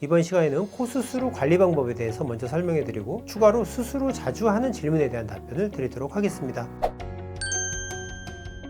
이번 시간에는 코 수술 후 관리 방법에 대해서 먼저 설명해 드리고 추가로 수술 후 자주 하는 질문에 대한 답변을 드리도록 하겠습니다.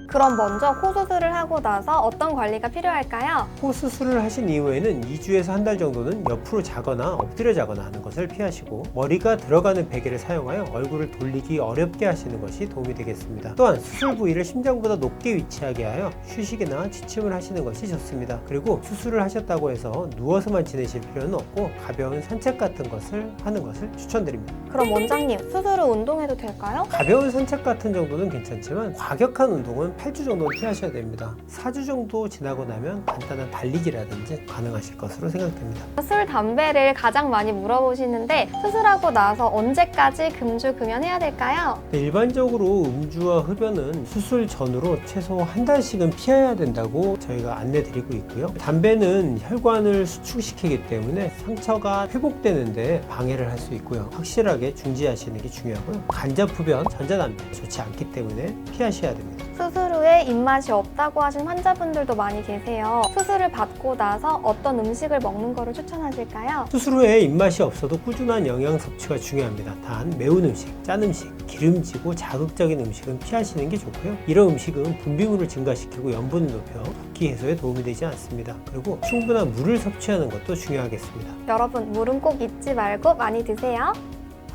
그럼 먼저 코 수술을 하고 나서 어떤 관리가 필요할까요? 코 수술을 하신 이후에는 2주에서 한 달 정도는 옆으로 자거나 엎드려 자거나 하는 것을 피하시고 머리가 들어가는 베개를 사용하여 얼굴을 돌리기 어렵게 하시는 것이 도움이 되겠습니다. 또한 수술 부위를 심장보다 높게 위치하게 하여 휴식이나 취침을 하시는 것이 좋습니다. 그리고 수술을 하셨다고 해서 누워서만 지내실 필요는 없고 가벼운 산책 같은 것을 하는 것을 추천드립니다. 그럼 원장님, 수술 후 운동해도 될까요? 가벼운 산책 같은 정도는 괜찮지만 과격한 운동은 8주 정도 피하셔야 됩니다. 4주 정도 지나고 나면 간단한 달리기라든지 가능하실 것으로 생각됩니다. 술, 담배를 가장 많이 물어보시는데 수술하고 나서 언제까지 금주 금연해야 될까요? 일반적으로 음주와 흡연은 수술 전으로 최소 한 달씩은 피해야 된다고 저희가 안내드리고 있고요. 담배는 혈관을 수축시키기 때문에 상처가 회복되는데 방해를 할 수 있고요. 확실하게 중지하시는 게 중요하고요. 간접흡연, 전자담배 좋지 않기 때문에 피하셔야 됩니다. 수술 후에 입맛이 없다고 하신 환자분들도 많이 계세요. 수술을 받고 나서 어떤 음식을 먹는 거를 추천하실까요? 수술 후에 입맛이 없어도 꾸준한 영양 섭취가 중요합니다. 단 매운 음식, 짠 음식, 기름지고 자극적인 음식은 피하시는 게 좋고요. 이런 음식은 분비물을 증가시키고 염분을 높여 붓기 해소에 도움이 되지 않습니다. 그리고 충분한 물을 섭취하는 것도 중요하겠습니다. 여러분, 물은 꼭 잊지 말고 많이 드세요.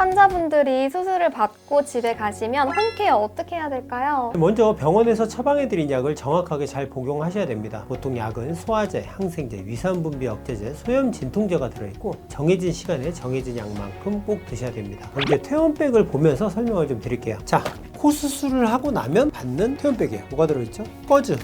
환자분들이 수술을 받고 집에 가시면 홈케어 어떻게 해야 될까요? 먼저 병원에서 처방해드린 약을 정확하게 잘 복용하셔야 됩니다. 보통 약은 소화제, 항생제, 위산분비 억제제, 소염 진통제가 들어있고 정해진 시간에 정해진 약만큼 꼭 드셔야 됩니다. 먼저 퇴원백을 보면서 설명을 좀 드릴게요. 자, 코 수술을 하고 나면 받는 퇴원백이에요. 뭐가 들어있죠? 꺼즈,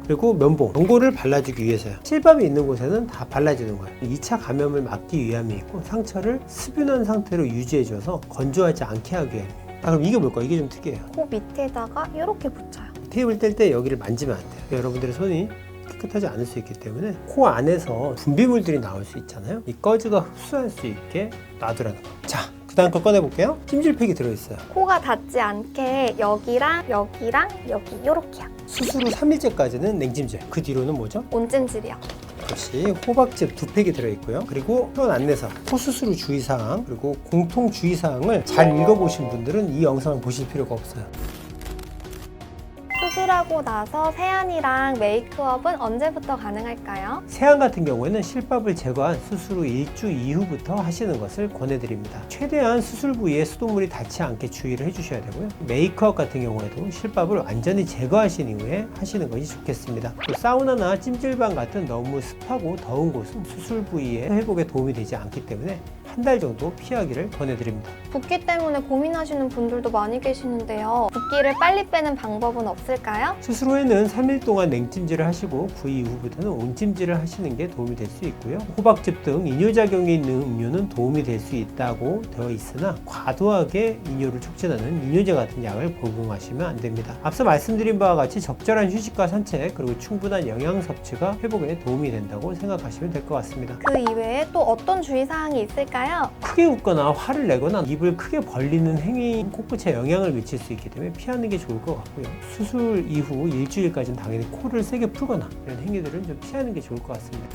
그리고 면봉, 연고를 발라주기 위해서요. 실밥이 있는 곳에는 다 발라주는 거예요. 2차 감염을 막기 위함이 있고 상처를 수분한 상태로 유지해줘서 건조하지 않게 하기 위함이에요. 그럼 이게 뭘까요? 이게 좀 특이해요. 코 밑에다가 이렇게 붙여요. 테이블 뗄 때 여기를 만지면 안 돼요. 여러분들의 손이 깨끗하지 않을 수 있기 때문에 코 안에서 분비물들이 나올 수 있잖아요. 이 꺼즈가 흡수할 수 있게 놔두라는 거예요. 자, 그 다음 거 꺼내볼게요. 찜질팩이 들어있어요. 코가 닿지 않게 여기랑 여기랑 여기 이렇게요. 수술 후 3일째까지는 냉찜질, 그 뒤로는 뭐죠? 온찜질이요. 역시 호박즙 2팩이 들어있고요. 그리고 퇴원 안내서, 코 수술 후 주의사항, 그리고 공통 주의사항을 잘 읽어보신 분들은 이 영상을 보실 필요가 없어요. 수술하고 나서 세안이랑 메이크업은 언제부터 가능할까요? 세안 같은 경우에는 실밥을 제거한 수술 후 1주 이후부터 하시는 것을 권해드립니다. 최대한 수술 부위에 수돗물이 닿지 않게 주의를 해주셔야 되고요. 메이크업 같은 경우에도 실밥을 완전히 제거하신 이후에 하시는 것이 좋겠습니다. 또 사우나나 찜질방 같은 너무 습하고 더운 곳은 수술 부위의 회복에 도움이 되지 않기 때문에 한 달 정도 피하기를 권해드립니다. 붓기 때문에 고민하시는 분들도 많이 계시는데요. 붓기를 빨리 빼는 방법은 없을까요? 수술 후에는 3일 동안 냉찜질을 하시고 그 이후부터는 온찜질을 하시는 게 도움이 될 수 있고요. 호박즙 등 이뇨작용이 있는 음료는 도움이 될 수 있다고 되어 있으나 과도하게 이뇨를 촉진하는 이뇨제 같은 약을 복용하시면 안 됩니다. 앞서 말씀드린 바와 같이 적절한 휴식과 산책 그리고 충분한 영양 섭취가 회복에 도움이 된다고 생각하시면 될 것 같습니다. 그 이외에 또 어떤 주의사항이 있을까요? 크게 웃거나 화를 내거나 입을 크게 벌리는 행위 코끝에 영향을 미칠 수 있기 때문에 피하는 게 좋을 것 같고요. 수술 이후 일주일까지는 당연히 코를 세게 풀거나 이런 행위들은 좀 피하는 게 좋을 것 같습니다.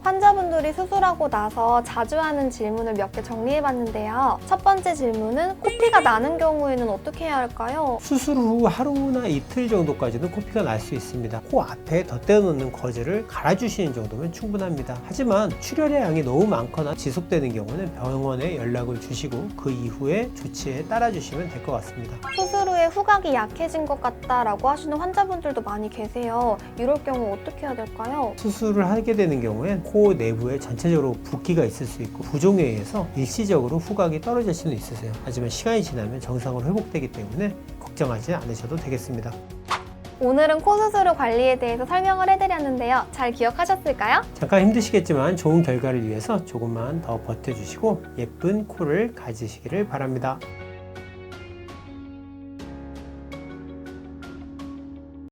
환자분들이 수술하고 나서 자주 하는 질문을 몇 개 정리해봤는데요. 첫 번째 질문은 코피가 나는 경우에는 어떻게 해야 할까요? 수술 후 하루나 이틀 정도까지는 코피가 날 수 있습니다. 코 앞에 덧대어 놓는 거즈를 갈아주시는 정도면 충분합니다. 하지만 출혈의 양이 너무 많거나 지속되는 경우는 병원에 연락을 주시고 그 이후에 조치에 따라주시면 될 것 같습니다. 수술 후에 후각이 약해진 것 같다라고 하시는 환자분들도 많이 계세요. 이럴 경우 어떻게 해야 될까요? 수술을 하게 되는 경우엔 코 내부에 전체적으로 붓기가 있을 수 있고 부종에 의해서 일시적으로 후각이 떨어질 수는 있으세요. 하지만 시간이 지나면 정상으로 회복되기 때문에 걱정하지 않으셔도 되겠습니다. 오늘은 코 수술 후 관리에 대해서 설명을 해드렸는데요. 잘 기억하셨을까요? 잠깐 힘드시겠지만 좋은 결과를 위해서 조금만 더 버텨주시고 예쁜 코를 가지시기를 바랍니다.